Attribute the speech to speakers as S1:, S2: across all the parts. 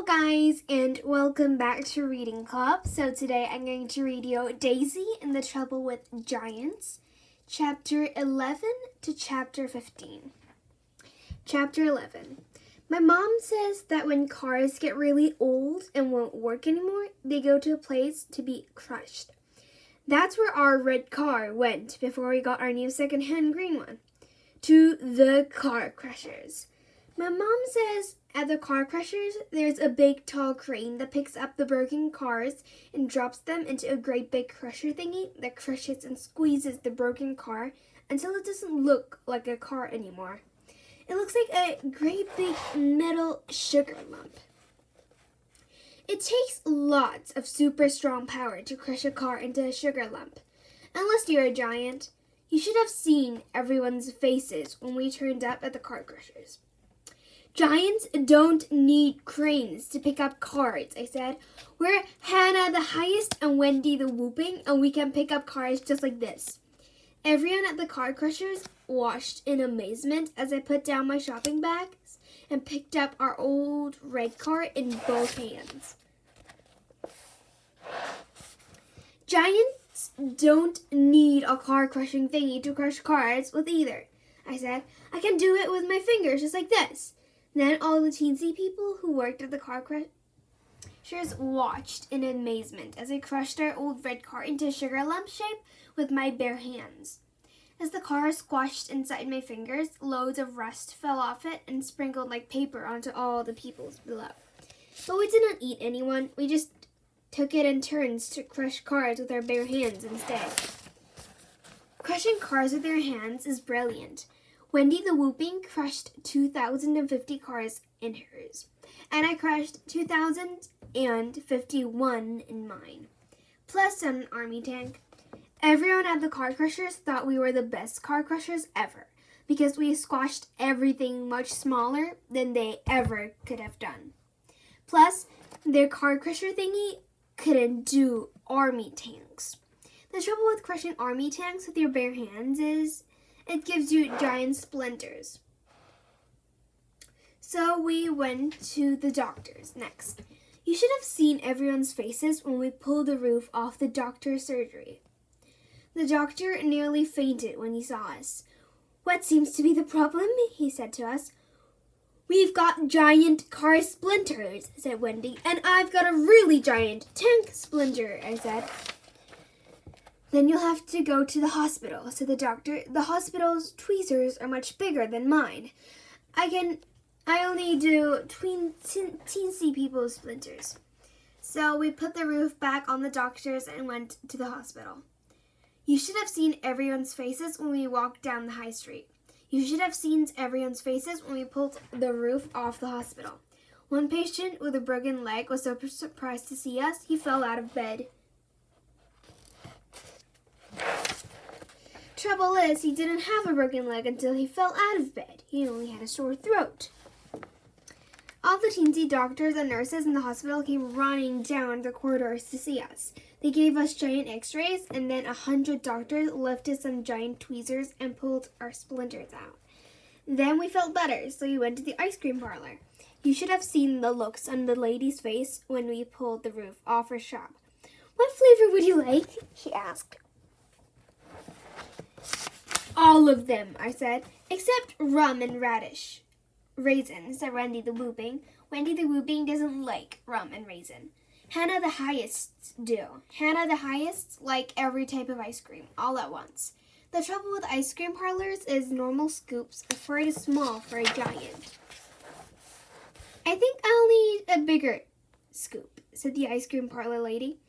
S1: guys, and welcome back to Reading Club. So today I'm going to read you Daisy and the Trouble with Giants, chapter 11 to chapter 15. Chapter 11. My mom says that when cars get really old and won't work anymore, they go to a place to be crushed. That's where our red car went before we got our new second-hand green one. To the car crushers. My mom says at the car crushers, there's a big tall crane that picks up the broken cars and drops them into a great big crusher thingy that crushes and squeezes the broken car until it doesn't look like a car anymore. It looks like a great big metal sugar lump. It takes lots of super strong power to crush a car into a sugar lump. Unless you're a giant. You should have seen everyone's faces when we turned up at the car crushers. Giants don't need cranes to pick up cars, I said. We're Hannah the Highest and Wendy the Whooping, and we can pick up cars just like this. Everyone at the car crushers watched in amazement as I put down my shopping bags and picked up our old red car in both hands. Giants don't need a car-crushing thingy to crush cars with either, I said. I can do it with my fingers just like this. Then all the teensy people who worked at the car crushers watched in amazement as I crushed our old red car into a sugar lump shape with my bare hands. As the car squashed inside my fingers, loads of rust fell off it and sprinkled like paper onto all the people below. But we did not eat anyone. We just took it in turns to crush cars with our bare hands instead. Crushing cars with your hands is brilliant. Wendy the Whooping crushed 2,050 cars in hers, and I crushed 2,051 in mine, plus an army tank. Everyone at the car crushers thought we were the best car crushers ever, because we squashed everything much smaller than they ever could have done. Plus, their car crusher thingy couldn't do army tanks. The trouble with crushing army tanks with your bare hands is it gives you giant splinters. So we went to the doctor's next. You should have seen everyone's faces when we pulled the roof off the doctor's surgery. The doctor nearly fainted when he saw us. What seems to be the problem? He said to us. We've got giant car splinters, said Wendy, and I've got a really giant tank splinter, I said. Then you'll have to go to the hospital, said the doctor. The hospital's tweezers are much bigger than mine. I only do teensy people's splinters. So we put the roof back on the doctor's and went to the hospital. You should have seen everyone's faces when we walked down the high street. You should have seen everyone's faces when we pulled the roof off the hospital. One patient with a broken leg was so surprised to see us, he fell out of bed. Trouble is, he didn't have a broken leg until he fell out of bed. He only had a sore throat. All the teensy doctors and nurses in the hospital came running down the corridors to see us. They gave us giant x-rays, and then 100 doctors lifted some giant tweezers and pulled our splinters out. Then we felt better, so we went to the ice cream parlor. You should have seen the looks on the lady's face when we pulled the roof off her shop. What flavor would you like? She asked. All of them, I said, except rum and radish. Raisin, said Wendy the Whooping. Wendy the Whooping doesn't like rum and raisin. Hannah the Highest do. Hannah the Highest like every type of ice cream, all at once. The trouble with ice cream parlors is normal scoops are far too small for a giant. I think I'll need a bigger scoop, said the ice cream parlor lady.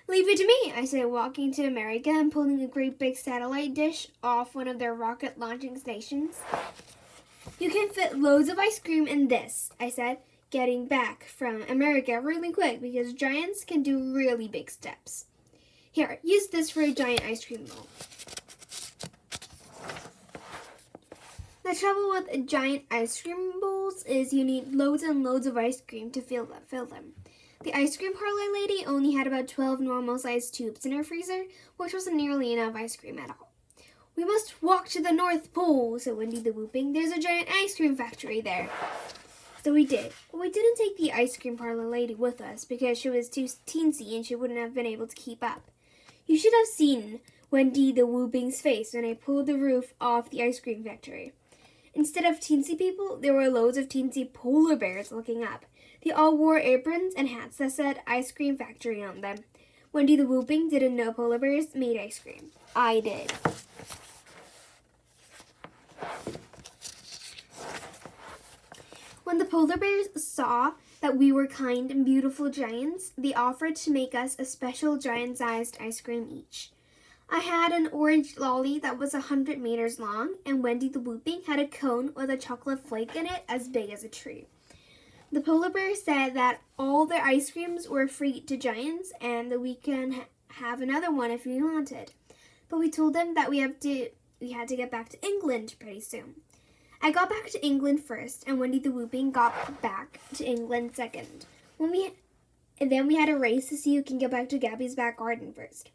S1: Leave it to me, I said, walking to America and pulling a great big satellite dish off one of their rocket launching stations. You can fit loads of ice cream in this, I said, getting back from America really quick because giants can do really big steps. Here, use this for a giant ice cream bowl. The trouble with giant ice cream bowls is you need loads and loads of ice cream to fill them. The ice cream parlor lady only had about 12 normal-sized tubes in her freezer, which wasn't nearly enough ice cream at all. We must walk to the North Pole, said Wendy the Whooping. There's a giant ice cream factory there. So we did. But we didn't take the ice cream parlor lady with us because she was too teensy and she wouldn't have been able to keep up. You should have seen Wendy the Whooping's face when I pulled the roof off the ice cream factory. Instead of teensy people, there were loads of teensy polar bears looking up. They all wore aprons and hats that said Ice Cream Factory on them. Wendy the Whooping didn't know polar bears made ice cream. I did. When the polar bears saw that we were kind and beautiful giants, they offered to make us a special giant-sized ice cream each. I had an orange lolly that was 100 meters long, and Wendy the Whooping had a cone with a chocolate flake in it as big as a tree. The polar bears said that all their ice creams were free to giants and that we can have another one if we wanted. But we told them that we had to get back to England pretty soon. I got back to England first, and Wendy the Whooping got back to England second. And then we had a race to see who can get back to Gabby's back garden first.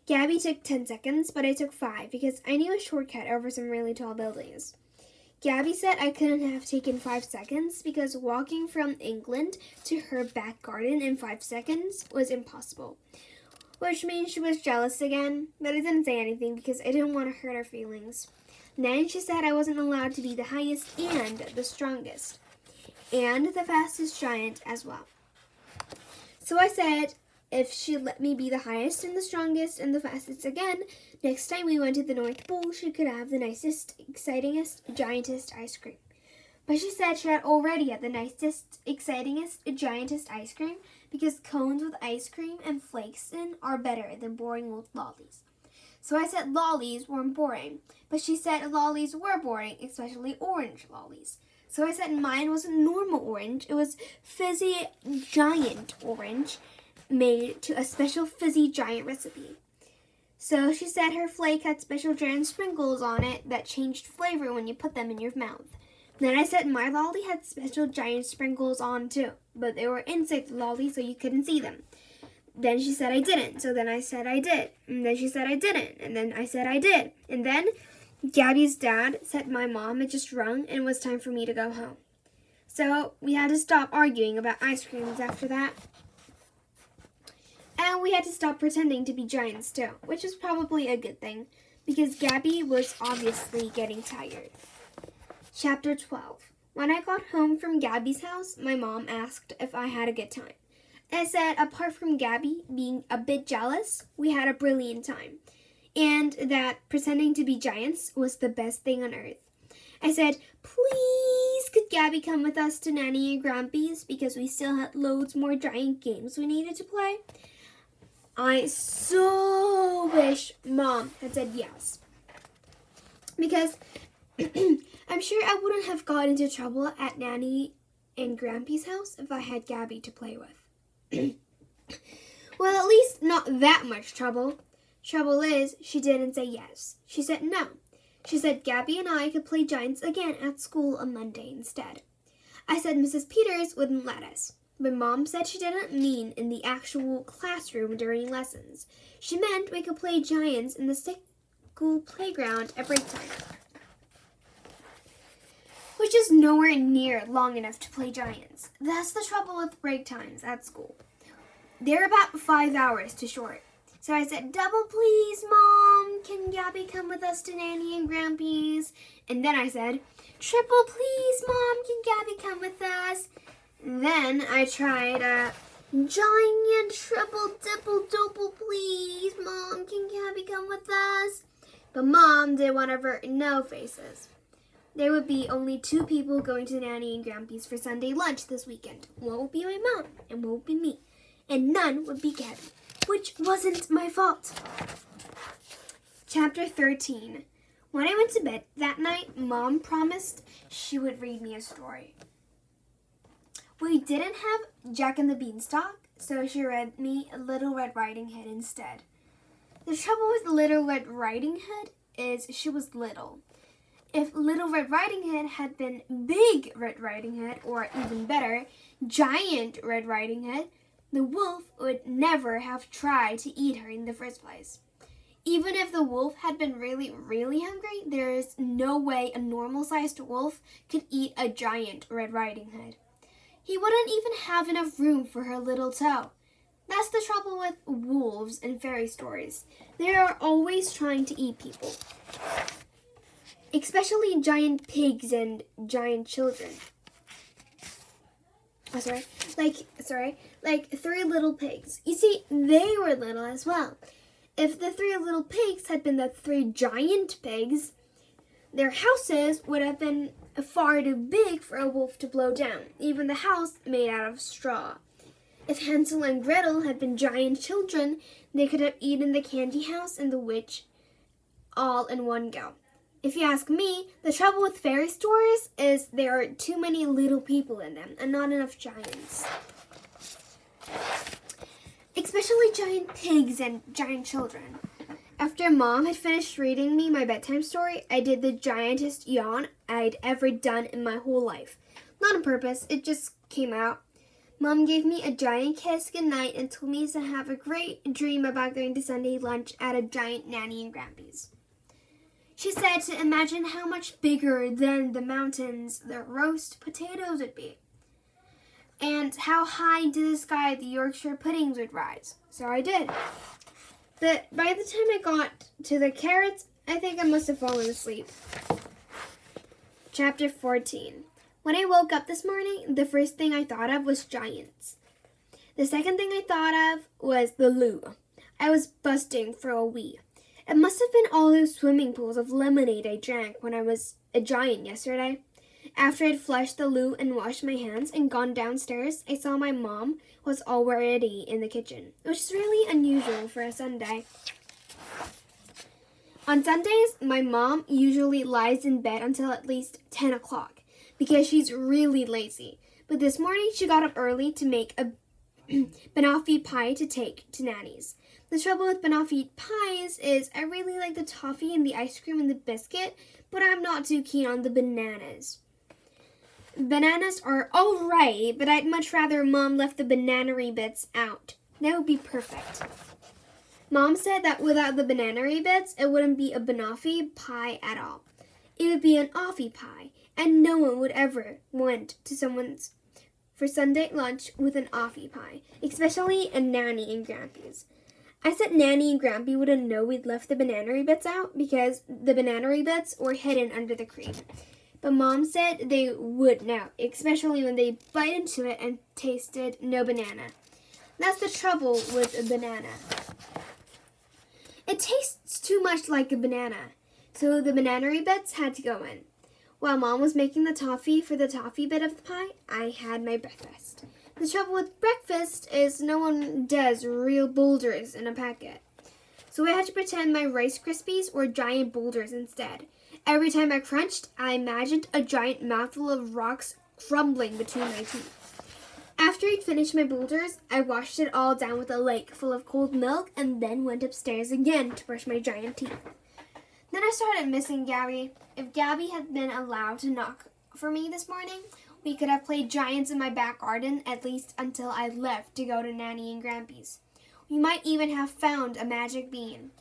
S1: Gabby took 10 seconds, but I took 5 because I knew a shortcut over some really tall buildings. Gabby said I couldn't have taken 5 seconds because walking from England to her back garden in 5 seconds was impossible. Which means she was jealous again, but I didn't say anything because I didn't want to hurt her feelings. Then she said I wasn't allowed to be the highest and the strongest, and the fastest giant as well. So I said if she'd let me be the highest and the strongest and the fastest again, next time we went to the North Pole, she could have the nicest, excitingest, giantest ice cream. But she said she had already had the nicest, excitingest, giantest ice cream because cones with ice cream and flakes in are better than boring old lollies. So I said lollies weren't boring, but she said lollies were boring, especially orange lollies. So I said mine wasn't normal orange, it was fizzy giant orange made to a special fizzy giant recipe. So she said her flake had special giant sprinkles on it that changed flavor when you put them in your mouth. Then I said my lolly had special giant sprinkles on too, but they were inside the lolly so you couldn't see them. Then she said I didn't, so then I said I did. And then she said I didn't, and then I said I did. And then Gabby's dad said my mom had just rung and it was time for me to go home. So we had to stop arguing about ice creams after that. And we had to stop pretending to be giants too, which was probably a good thing, because Gabby was obviously getting tired. Chapter 12. When I got home from Gabby's house, my mom asked if I had a good time. I said, apart from Gabby being a bit jealous, we had a brilliant time, and that pretending to be giants was the best thing on earth. I said, please could Gabby come with us to Nanny and Grampy's because we still had loads more giant games we needed to play. I so wish Mom had said yes, because I'm sure I wouldn't have got into trouble at Nanny and Grampy's house if I had Gabby to play with. Well, at least not that much trouble. Trouble is, she didn't say yes. She said no. She said Gabby and I could play giants again at school on Monday instead. I said Mrs. Peters wouldn't let us. But Mom said she didn't mean in the actual classroom during lessons. She meant we could play giants in the school playground at break time, which is nowhere near long enough to play giants. That's the trouble with break times at school. They're about 5 hours too short. So I said, double please, Mom. Can Gabby come with us to Nanny and Grampy's? And then I said, triple please, Mom. Can Gabby come with us? Then I tried giant, triple, double, double, please, Mom. Can Gabby come with us? But Mom did one of her no faces. There would be only 2 people going to Nanny and Grampy's for Sunday lunch this weekend. One would be my mom, and one would be me. And none would be Gabby, which wasn't my fault. Chapter 13. When I went to bed that night, Mom promised she would read me a story. We didn't have Jack and the Beanstalk, so she read me Little Red Riding Hood instead. The trouble with Little Red Riding Hood is she was little. If Little Red Riding Hood had been Big Red Riding Hood, or even better, Giant Red Riding Hood, the wolf would never have tried to eat her in the first place. Even if the wolf had been really, really hungry, there is no way a normal-sized wolf could eat a Giant Red Riding Hood. He wouldn't even have enough room for her little toe. That's the trouble with wolves in fairy stories. They are always trying to eat people. Especially giant pigs and giant children. Like 3 little pigs. You see, they were little as well. If the 3 little pigs had been the 3 giant pigs, their houses would have been far too big for a wolf to blow down, even the house made out of straw. If Hansel and Gretel had been giant children, they could have eaten the candy house and the witch all in one go. If you ask me, the trouble with fairy stories is there are too many little people in them and not enough giants. Especially giant pigs and giant children. After Mom had finished reading me my bedtime story, I did the giantest yawn I'd ever done in my whole life. Not on purpose, it just came out. Mom gave me a giant kiss goodnight and told me to have a great dream about going to Sunday lunch at a giant Nanny and Grampy's. She said to imagine how much bigger than the mountains the roast potatoes would be, and how high into the sky the Yorkshire puddings would rise. So I did. But by the time I got to the carrots, I think I must have fallen asleep. Chapter 14. When I woke up this morning, the first thing I thought of was giants. The second thing I thought of was the loo. I was busting for a wee. It must have been all those swimming pools of lemonade I drank when I was a giant yesterday. After I'd flushed the loo and washed my hands and gone downstairs, I saw my mom was already in the kitchen, which is really unusual for a Sunday. On Sundays, my mom usually lies in bed until at least 10 o'clock because she's really lazy. But this morning, she got up early to make a banoffee pie to take to Nanny's. The trouble with banoffee pies is I really like the toffee and the ice cream and the biscuit, but I'm not too keen on the bananas. Bananas are alright, but I'd much rather Mom left the bananery bits out. That would be perfect. Mom said that without the bananery bits, it wouldn't be a banoffee pie at all. It would be an offie pie, and no one would ever went to someone's for Sunday lunch with an offie pie, especially a Nanny and Grampy's. I said Nanny and Grampy wouldn't know we'd left the bananery bits out because the bananery bits were hidden under the cream. But Mom said they would know, especially when they bite into it and tasted no banana. That's the trouble with a banana. It tastes too much like a banana, so the bananery bits had to go in. While Mom was making the toffee for the toffee bit of the pie, I had my breakfast. The trouble with breakfast is no one does real boulders in a packet. So I had to pretend my Rice Krispies were giant boulders instead. Every time I crunched, I imagined a giant mouthful of rocks crumbling between my teeth. After I'd finished my boulders, I washed it all down with a lake full of cold milk and then went upstairs again to brush my giant teeth. Then I started missing Gabby. If Gabby had been allowed to knock for me this morning, we could have played giants in my back garden at least until I left to go to Nanny and Grampy's. We might even have found a magic bean.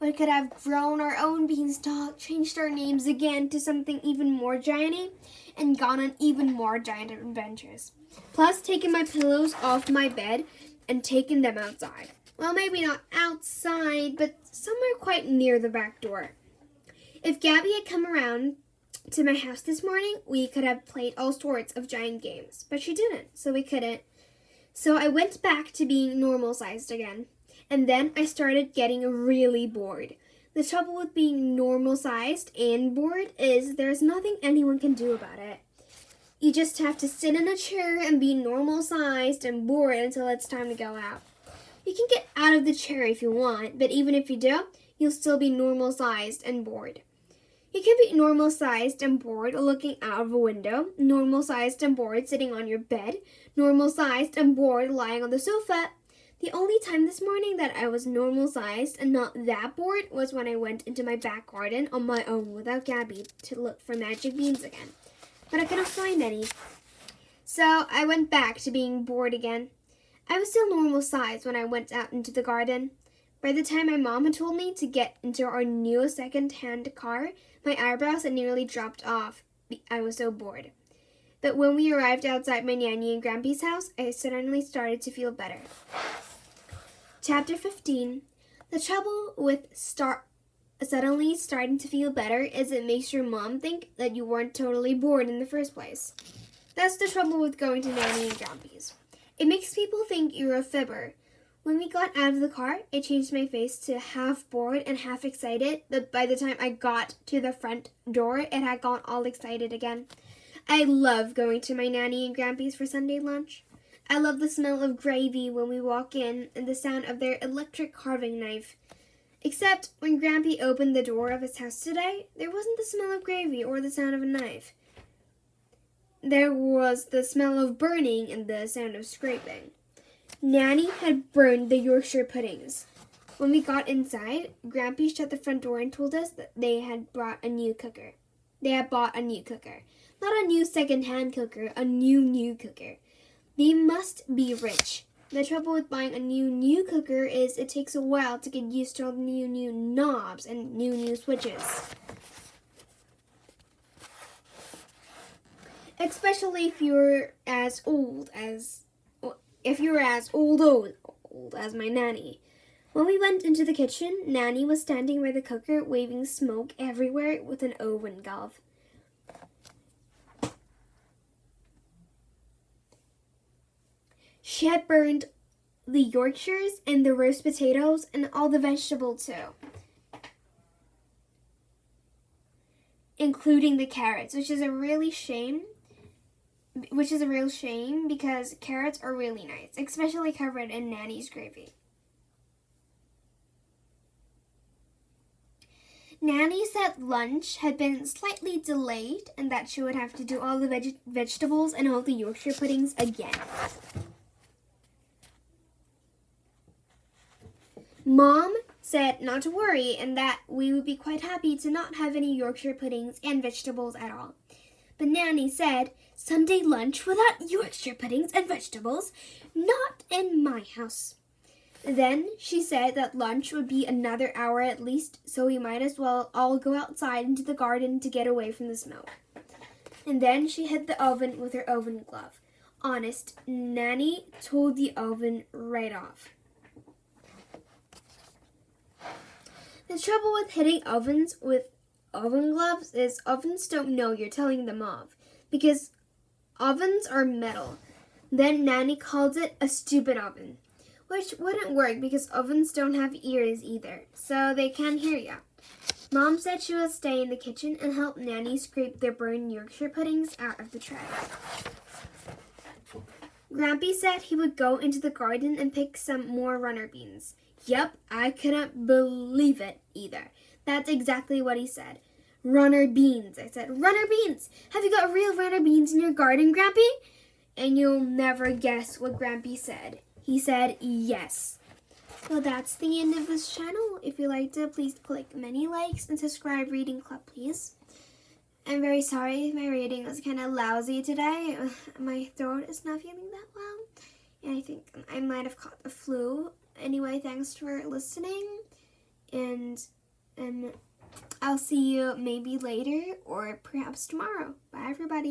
S1: We could have grown our own beanstalk, changed our names again to something even more giant-y, and gone on even more giant adventures. Plus, taken my pillows off my bed and taken them outside. Well, maybe not outside, but somewhere quite near the back door. If Gabby had come around to my house this morning, we could have played all sorts of giant games, but she didn't, so we couldn't. So I went back to being normal-sized again, and then I started getting really bored. The trouble with being normal-sized and bored is there's nothing anyone can do about it. You just have to sit in a chair and be normal-sized and bored until it's time to go out. You can get out of the chair if you want, but even if you do, you'll still be normal-sized and bored. You can be normal-sized and bored looking out of a window, normal-sized and bored sitting on your bed, normal-sized and bored lying on the sofa. The only time this morning that I was normal-sized and not that bored was when I went into my back garden on my own without Gabby to look for magic beans again. But I couldn't find any. So I went back to being bored again. I was still normal-sized when I went out into the garden. By the time my mom had told me to get into our new second-hand car, my eyebrows had nearly dropped off. I was so bored. But when we arrived outside my Nanny and Grampy's house, I suddenly started to feel better. Chapter 15. The trouble with suddenly starting to feel better is it makes your mom think that you weren't totally bored in the first place. That's the trouble with going to Nanny and Grampy's. It makes people think you're a fibber. When we got out of the car, I changed my face to half bored and half excited, but by the time I got to the front door, it had gone all excited again. I love going to my Nanny and Grampy's for Sunday lunch. I love the smell of gravy when we walk in and the sound of their electric carving knife. Except when Grampy opened the door of his house today, there wasn't the smell of gravy or the sound of a knife. There was the smell of burning and the sound of scraping. Nanny had burned the Yorkshire puddings. When we got inside, Grampy shut the front door and told us that they had bought a new cooker. Not a new second-hand cooker, a new cooker. They must be rich. The trouble with buying a new cooker is it takes a while to get used to all the new knobs and new switches. Especially if you're as old as my Nanny. When we went into the kitchen, Nanny was standing by the cooker waving smoke everywhere with an oven glove. She had burned the Yorkshires and the roast potatoes and all the vegetables too, including the carrots, which is a real shame because carrots are really nice, especially covered in Nanny's gravy. Nanny said lunch had been slightly delayed and that she would have to do all the vegetables and all the Yorkshire puddings again. Mom said not to worry and that we would be quite happy to not have any Yorkshire puddings and vegetables at all. But Nanny said, Sunday lunch without Yorkshire puddings and vegetables? Not in my house. Then she said that lunch would be another hour at least, so we might as well all go outside into the garden to get away from the smoke. And then she hit the oven with her oven glove. Honest, Nanny told the oven right off. The trouble with hitting ovens with oven gloves is ovens don't know you're telling them off, because ovens are metal. Then Nanny called it a stupid oven, which wouldn't work because ovens don't have ears either, so they can't hear you. Mom said she would stay in the kitchen and help Nanny scrape their burned Yorkshire puddings out of the tray. Grampy said he would go into the garden and pick some more runner beans. Yep, I couldn't believe it either. That's exactly what he said. Runner beans. I said, runner beans! Have you got real runner beans in your garden, Grampy? And you'll never guess what Grampy said. He said, yes. Well, that's the end of this channel. If you liked it, please click many likes and subscribe Reading Club, please. I'm very sorry my reading was kind of lousy today. My throat is not feeling that well. And I think I might have caught the flu. Anyway, thanks for listening. And I'll see you maybe later or perhaps tomorrow. Bye, everybody.